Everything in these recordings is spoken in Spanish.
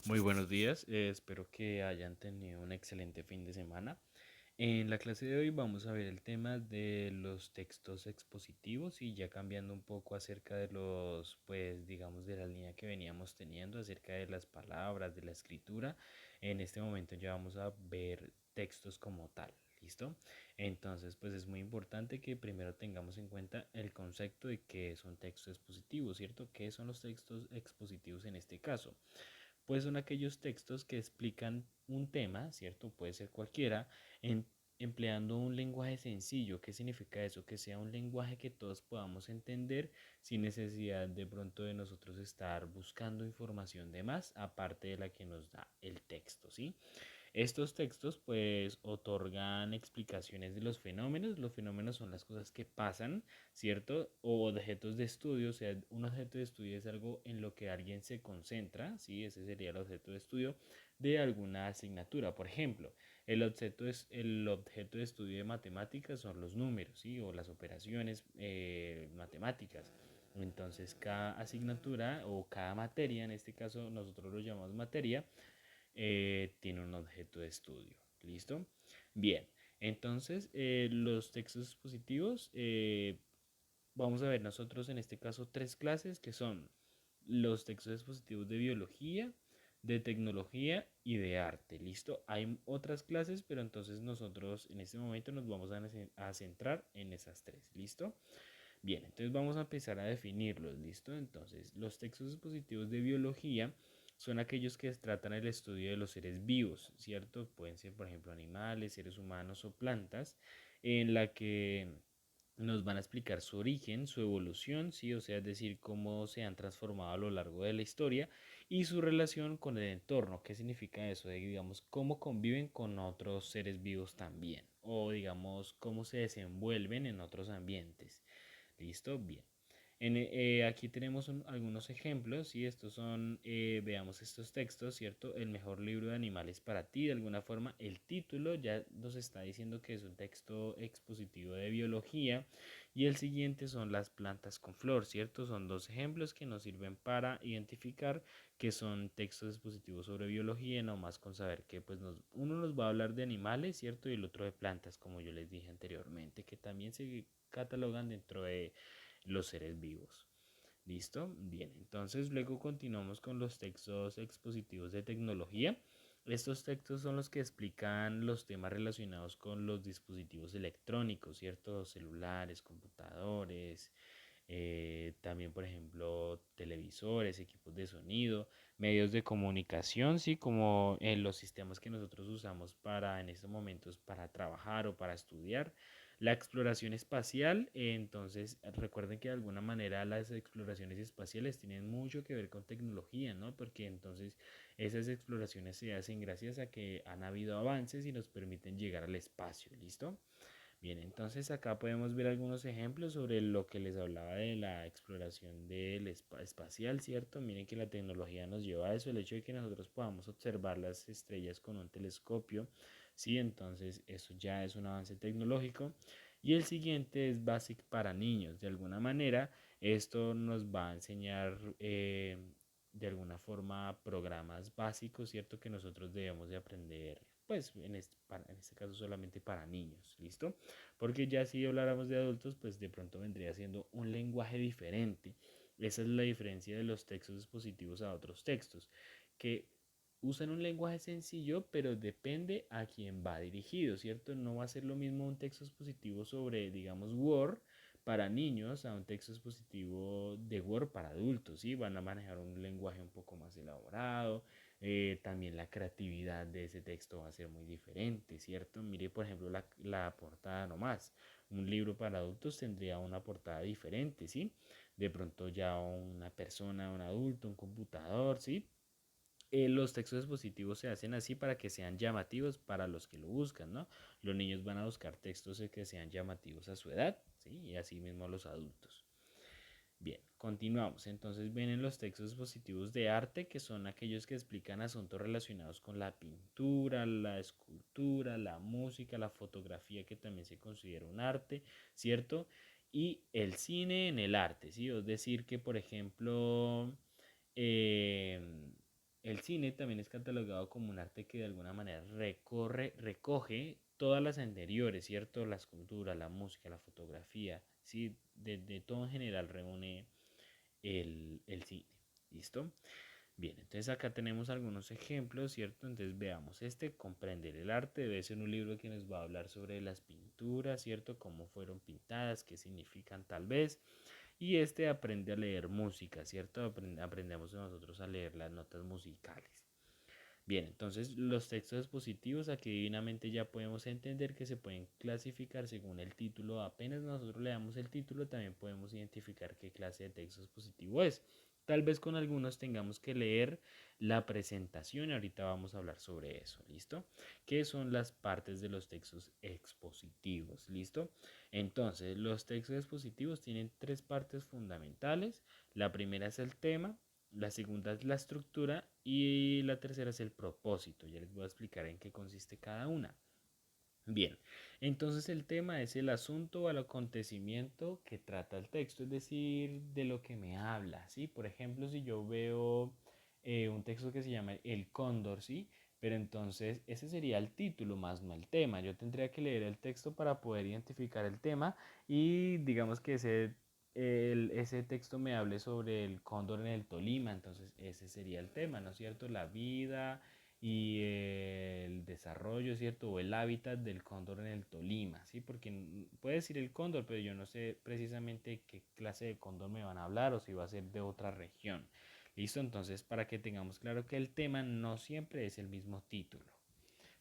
Muy buenos días, espero que hayan tenido un excelente fin de semana. En la clase de hoy vamos a ver el tema de los textos expositivos y ya cambiando un poco acerca de los, pues digamos, de la línea que veníamos teniendo, acerca de las palabras, de la escritura. En este momento ya vamos a ver textos como tal. ¿Listo? Entonces, pues es muy importante que primero tengamos en cuenta el concepto de qué es un texto expositivo, ¿cierto? ¿Qué son los textos expositivos en este caso? Pues son aquellos textos que explican un tema, ¿cierto? Puede ser cualquiera, en- empleando un lenguaje sencillo. ¿Qué significa eso? Que sea un lenguaje que todos podamos entender sin necesidad de pronto de nosotros estar buscando información de más, aparte de la que nos da el texto, ¿sí? Estos textos pues otorgan explicaciones de los fenómenos. Los fenómenos son las cosas que pasan, ¿cierto? O objetos de estudio. O sea, un objeto de estudio es algo en lo que alguien se concentra, ¿sí? Ese sería el objeto de estudio de alguna asignatura. Por ejemplo, el objeto de estudio de matemáticas son los números, ¿sí? O las operaciones matemáticas. Entonces, cada asignatura o cada materia, en este caso nosotros lo llamamos materia, tiene un objeto de estudio. ¿Listo? Bien, entonces los textos expositivos, vamos a ver nosotros en este caso tres clases que son los textos expositivos de biología, de tecnología y de arte. ¿Listo? Hay otras clases, pero entonces nosotros en este momento nos vamos a centrar en esas tres. ¿Listo? Bien, entonces vamos a empezar a definirlos, ¿listo? Entonces, los textos expositivos de biología son aquellos que tratan el estudio de los seres vivos, ¿cierto? Pueden ser, por ejemplo, animales, seres humanos o plantas, en la que nos van a explicar su origen, su evolución, ¿sí? O sea, es decir, cómo se han transformado a lo largo de la historia y su relación con el entorno. ¿Qué significa eso? Digamos, cómo conviven con otros seres vivos también, o digamos, cómo se desenvuelven en otros ambientes. ¿Listo? Bien. Aquí tenemos algunos ejemplos y estos son, veamos estos textos, ¿cierto? El mejor libro de animales para ti, de alguna forma el título ya nos está diciendo que es un texto expositivo de biología y el siguiente son las plantas con flor, ¿cierto? Son dos ejemplos que nos sirven para identificar que son textos expositivos sobre biología, no más con saber que pues uno nos va a hablar de animales, ¿cierto? Y el otro de plantas, como yo les dije anteriormente, que también se catalogan dentro de los seres vivos. ¿Listo? Bien, entonces luego continuamos con los textos expositivos de tecnología. Estos textos son los que explican los temas relacionados con los dispositivos electrónicos, ¿cierto? Celulares, computadores, también, por ejemplo, televisores, equipos de sonido, medios de comunicación, sí, como los sistemas que nosotros usamos para en estos momentos para trabajar o para estudiar. La exploración espacial, entonces recuerden que de alguna manera las exploraciones espaciales tienen mucho que ver con tecnología, ¿no? Porque entonces esas exploraciones se hacen gracias a que han habido avances y nos permiten llegar al espacio, ¿listo? Bien, entonces acá podemos ver algunos ejemplos sobre lo que les hablaba de la exploración del espacial, ¿cierto? Miren que la tecnología nos lleva a eso, el hecho de que nosotros podamos observar las estrellas con un telescopio, ¿sí? Entonces eso ya es un avance tecnológico. Y el siguiente es Basic para niños. De alguna manera, esto nos va a enseñar de alguna forma programas básicos, ¿cierto? Que nosotros debemos de aprender, pues en este caso solamente para niños, ¿listo? Porque ya si habláramos de adultos, pues de pronto vendría siendo un lenguaje diferente. Esa es la diferencia de los textos expositivos a otros textos, que usan un lenguaje sencillo, pero depende a quién va dirigido, ¿cierto? No va a ser lo mismo un texto expositivo sobre, digamos, Word para niños a un texto expositivo de Word para adultos, ¿sí? Van a manejar un lenguaje un poco más elaborado, también la creatividad de ese texto va a ser muy diferente, ¿cierto? Mire, por ejemplo, la portada nomás. Un libro para adultos tendría una portada diferente, ¿sí? De pronto ya una persona, un adulto, un computador, ¿sí? Los textos expositivos se hacen así para que sean llamativos para los que lo buscan, ¿no? Los niños van a buscar textos que sean llamativos a su edad, ¿sí? Y así mismo los adultos. Bien, continuamos. Entonces vienen los textos expositivos de arte, que son aquellos que explican asuntos relacionados con la pintura, la escultura, la música, la fotografía, que también se considera un arte, ¿cierto? Y el cine en el arte, ¿sí? Es decir, que por ejemplo, eh, el cine también es catalogado como un arte que de alguna manera recoge todas las anteriores, ¿cierto? La escultura, la música, la fotografía, ¿sí? De todo en general reúne el cine. ¿Listo? Bien, entonces acá tenemos algunos ejemplos, ¿cierto? Entonces veamos, comprender el arte debe ser un libro que nos va a hablar sobre las pinturas, ¿cierto? Cómo fueron pintadas, qué significan tal vez. Y aprende a leer música, ¿cierto? Aprendemos nosotros a leer las notas musicales. Bien, entonces los textos expositivos aquí divinamente ya podemos entender que se pueden clasificar según el título. Apenas nosotros leamos el título también podemos identificar qué clase de texto expositivo es. Tal vez con algunos tengamos que leer la presentación. Ahorita vamos a hablar sobre eso, ¿listo? ¿Qué son las partes de los textos expositivos? ¿Listo? Entonces, los textos expositivos tienen tres partes fundamentales. La primera es el tema, la segunda es la estructura y la tercera es el propósito. Ya les voy a explicar en qué consiste cada una. Bien, entonces el tema es el asunto o el acontecimiento que trata el texto, es decir, de lo que me habla, ¿sí? Por ejemplo, si yo veo un texto que se llama El Cóndor, ¿sí? Pero entonces ese sería el título más no el tema. Yo tendría que leer el texto para poder identificar el tema y digamos que ese texto me hable sobre el cóndor en el Tolima, entonces ese sería el tema, ¿no es cierto? La vida y el desarrollo, ¿cierto? O el hábitat del cóndor en el Tolima, ¿sí? Porque puede decir el cóndor, pero yo no sé precisamente qué clase de cóndor me van a hablar o si va a ser de otra región. ¿Listo? Entonces, para que tengamos claro que el tema no siempre es el mismo título.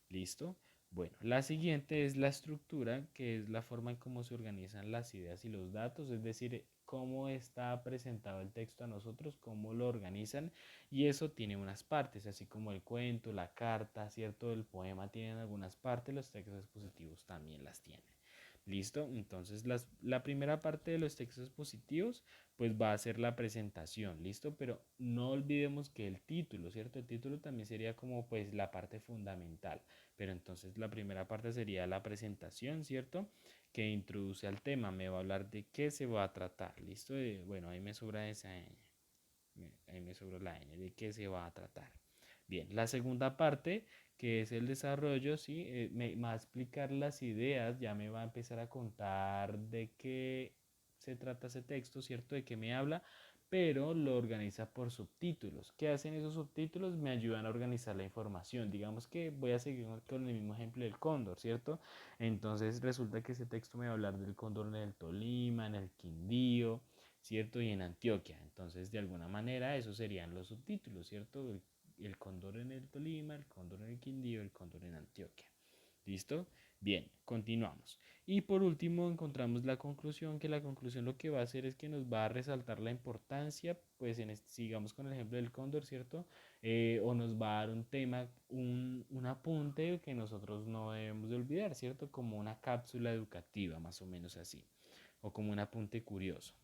¿Listo? Bueno, la siguiente es la estructura, que es la forma en cómo se organizan las ideas y los datos, es decir, cómo está presentado el texto a nosotros, cómo lo organizan, y eso tiene unas partes, así como el cuento, la carta, ¿cierto? El poema tienen algunas partes, los textos expositivos también las tienen. ¿Listo? Entonces la primera parte de los textos positivos pues va a ser la presentación, ¿listo? Pero no olvidemos que el título, ¿cierto? El título también sería como pues la parte fundamental, pero entonces la primera parte sería la presentación, ¿cierto? Que introduce al tema, me va a hablar de qué se va a tratar, ¿listo? Bueno, ahí me sobra esa ñ, ahí me sobra la ñ, de qué se va a tratar. Bien, la segunda parte, que es el desarrollo, ¿sí? Me va a explicar las ideas, ya me va a empezar a contar de qué se trata ese texto, ¿cierto? De qué me habla, pero lo organiza por subtítulos. ¿Qué hacen esos subtítulos? Me ayudan a organizar la información. Digamos que voy a seguir con el mismo ejemplo del cóndor, ¿cierto? Entonces resulta que ese texto me va a hablar del cóndor en el Tolima, en el Quindío, ¿cierto? Y en Antioquia. Entonces, de alguna manera, esos serían los subtítulos, ¿cierto? El cóndor en el Tolima, el cóndor en el Quindío, el cóndor en Antioquia. ¿Listo? Bien, continuamos. Y por último encontramos la conclusión, que la conclusión lo que va a hacer es que nos va a resaltar la importancia, pues sigamos con el ejemplo del cóndor, ¿cierto? O nos va a dar un tema, un apunte que nosotros no debemos de olvidar, ¿cierto? Como una cápsula educativa, más o menos así, o como un apunte curioso.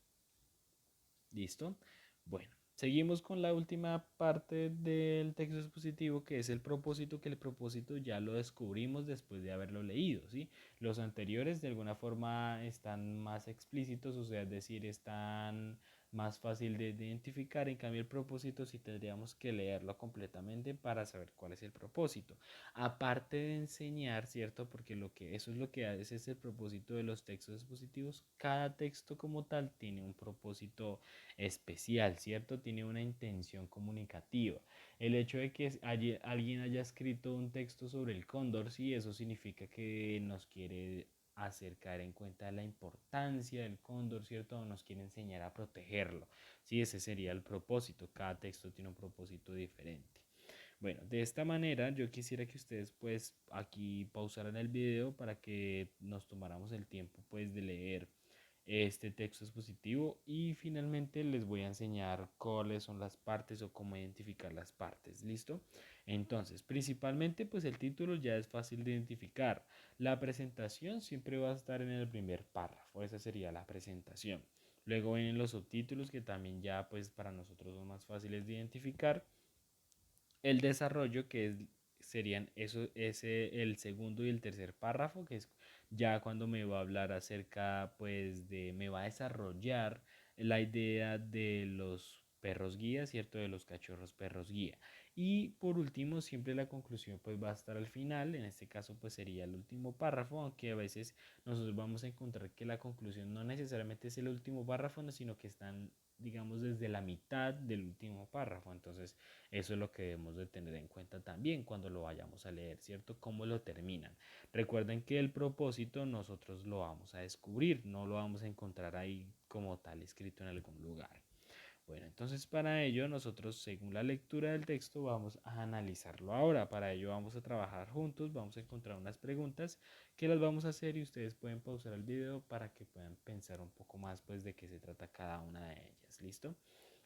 ¿Listo? Bueno, seguimos con la última parte del texto expositivo, que es el propósito, que el propósito ya lo descubrimos después de haberlo leído, ¿sí? Los anteriores de alguna forma están más explícitos, o sea, es decir, están más fácil de identificar. En cambio, el propósito sí tendríamos que leerlo completamente para saber cuál es el propósito. Aparte de enseñar, ¿cierto? Porque eso es lo que hace, es el propósito de los textos expositivos. Cada texto como tal tiene un propósito especial, ¿cierto? Tiene una intención comunicativa. El hecho de que alguien haya escrito un texto sobre el cóndor, sí, eso significa que nos quiere hacer caer en cuenta la importancia del cóndor, ¿cierto? O nos quiere enseñar a protegerlo. Sí, ese sería el propósito. Cada texto tiene un propósito diferente. Bueno, de esta manera yo quisiera que ustedes pues aquí pausaran el video para que nos tomáramos el tiempo pues de leer este texto expositivo y finalmente les voy a enseñar cuáles son las partes o cómo identificar las partes. ¿Listo? Entonces, principalmente pues el título ya es fácil de identificar. La presentación siempre va a estar en el primer párrafo, esa sería la presentación. Luego vienen los subtítulos que también ya pues para nosotros son más fáciles de identificar. El desarrollo, serían el segundo y el tercer párrafo, que es ya cuando me va a hablar acerca, pues, me va a desarrollar la idea de los perros guía, ¿cierto? De los cachorros perros guía. Y por último, siempre la conclusión pues va a estar al final, en este caso pues sería el último párrafo, aunque a veces nosotros vamos a encontrar que la conclusión no necesariamente es el último párrafo, sino que están, digamos, desde la mitad del último párrafo. Entonces, eso es lo que debemos de tener en cuenta también cuando lo vayamos a leer, ¿cierto? Cómo lo terminan. Recuerden que el propósito nosotros lo vamos a descubrir, no lo vamos a encontrar ahí como tal escrito en algún lugar. Bueno, entonces para ello nosotros, según la lectura del texto, vamos a analizarlo ahora. Para ello vamos a trabajar juntos, vamos a encontrar unas preguntas que las vamos a hacer y ustedes pueden pausar el video para que puedan pensar un poco más pues de qué se trata cada una de ellas. ¿Listo?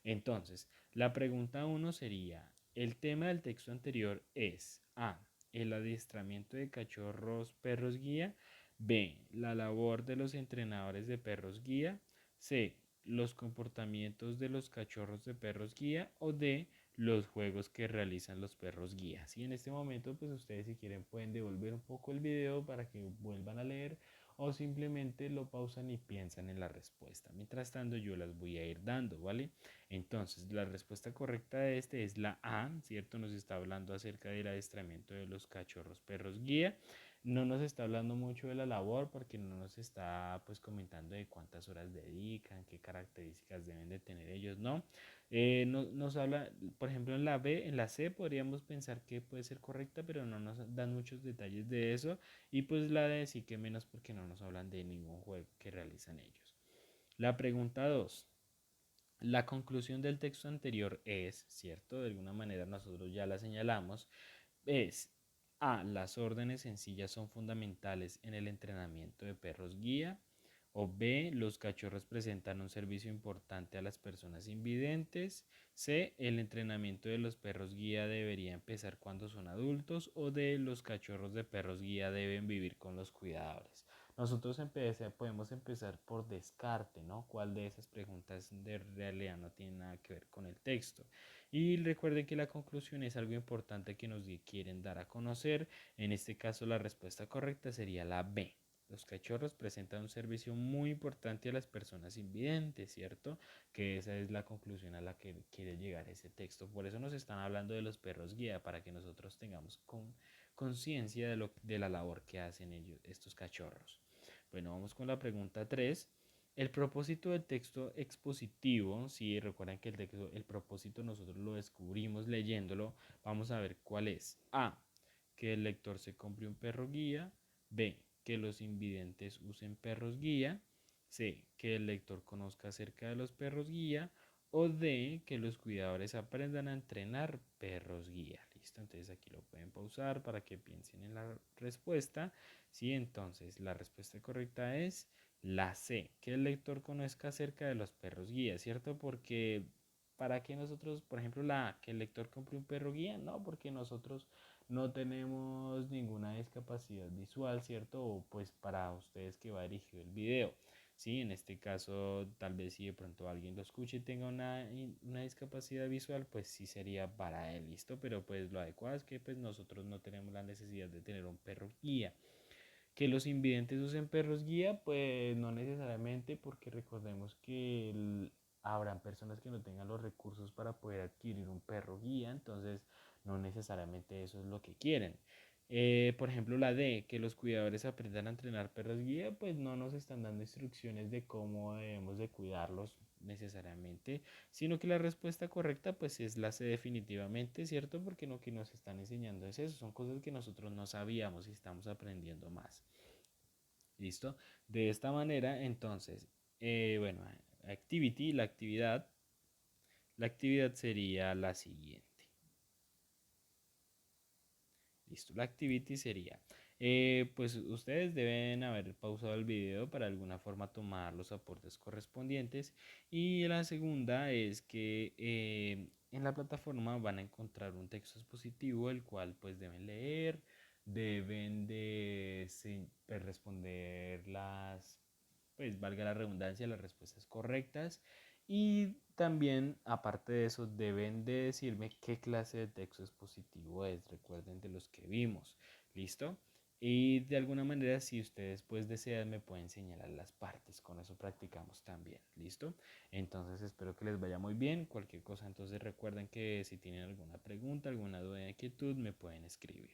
Entonces, la pregunta uno sería, el tema del texto anterior es A, el adiestramiento de cachorros perros guía, B, la labor de los entrenadores de perros guía, C, los comportamientos de los cachorros de perros guía o D, los juegos que realizan los perros guías. Y en este momento, pues ustedes si quieren pueden devolver un poco el video para que vuelvan a leer o simplemente lo pausan y piensan en la respuesta. Mientras tanto, yo las voy a ir dando, ¿vale? Entonces, la respuesta correcta de este es la A, ¿cierto? Nos está hablando acerca del adiestramiento de los cachorros perros guía. No nos está hablando mucho de la labor porque no nos está pues comentando de cuántas horas dedican, qué características deben de tener ellos, ¿no? Nos habla, por ejemplo, en la B, en la C podríamos pensar que puede ser correcta, pero no nos dan muchos detalles de eso. Y pues la D sí que menos porque no nos hablan de ningún juego que realizan ellos. La pregunta 2. La conclusión del texto anterior es, ¿cierto? De alguna manera nosotros ya la señalamos, es A. Las órdenes sencillas son fundamentales en el entrenamiento de perros guía. O B. Los cachorros presentan un servicio importante a las personas invidentes. C. El entrenamiento de los perros guía debería empezar cuando son adultos. O D. Los cachorros de perros guía deben vivir con los cuidadores. Nosotros podemos empezar por descarte, ¿no? ¿Cuál de esas preguntas de realidad no tiene nada que ver con el texto? Y recuerden que la conclusión es algo importante que nos quieren dar a conocer. En este caso la respuesta correcta sería la B. Los cachorros presentan un servicio muy importante a las personas invidentes, ¿cierto? Que esa es la conclusión a la que quiere llegar ese texto. Por eso nos están hablando de los perros guía, para que nosotros tengamos conciencia de la labor que hacen ellos, estos cachorros. Bueno, vamos con la pregunta 3. El propósito del texto expositivo, si recuerdan que el propósito nosotros lo descubrimos leyéndolo, vamos a ver cuál es. A, que el lector se compre un perro guía. B, que los invidentes usen perros guía. C, que el lector conozca acerca de los perros guía. O D, que los cuidadores aprendan a entrenar perros guía. Listo, entonces aquí lo pueden pausar para que piensen en la respuesta. Sí, entonces la respuesta correcta es la C, que el lector conozca acerca de los perros guía, ¿cierto? Porque ¿para qué nosotros, por ejemplo, la A, que el lector compre un perro guía? No, porque nosotros no tenemos ninguna discapacidad visual, ¿cierto? O pues para ustedes que va dirigido el video. Sí, en este caso, tal vez si de pronto alguien lo escuche y tenga una discapacidad visual, pues sí sería para él, ¿listo? Pero pues lo adecuado es que pues nosotros no tenemos la necesidad de tener un perro guía. Que los invidentes usen perros guía, pues no necesariamente, porque recordemos que habrán personas que no tengan los recursos para poder adquirir un perro guía, entonces no necesariamente eso es lo que quieren. Por ejemplo, la D, que los cuidadores aprendan a entrenar perros guía, pues no nos están dando instrucciones de cómo debemos de cuidarlos necesariamente, sino que la respuesta correcta pues es la C definitivamente, ¿cierto? Porque lo que nos están enseñando es eso, son cosas que nosotros no sabíamos y estamos aprendiendo más. ¿Listo? De esta manera, entonces, bueno, la actividad sería la siguiente. Listo, la activity sería, pues ustedes deben haber pausado el video para de alguna forma tomar los aportes correspondientes. Y la segunda es que en la plataforma van a encontrar un texto expositivo, el cual pues deben leer, deben de pues, responder pues valga la redundancia, las respuestas correctas. Y también, aparte de eso, deben de decirme qué clase de texto expositivo es. Recuerden de los que vimos. ¿Listo? Y de alguna manera, si ustedes pues desean, me pueden señalar las partes. Con eso practicamos también. ¿Listo? Entonces espero que les vaya muy bien. Cualquier cosa, entonces recuerden que si tienen alguna pregunta, alguna duda, inquietud, me pueden escribir.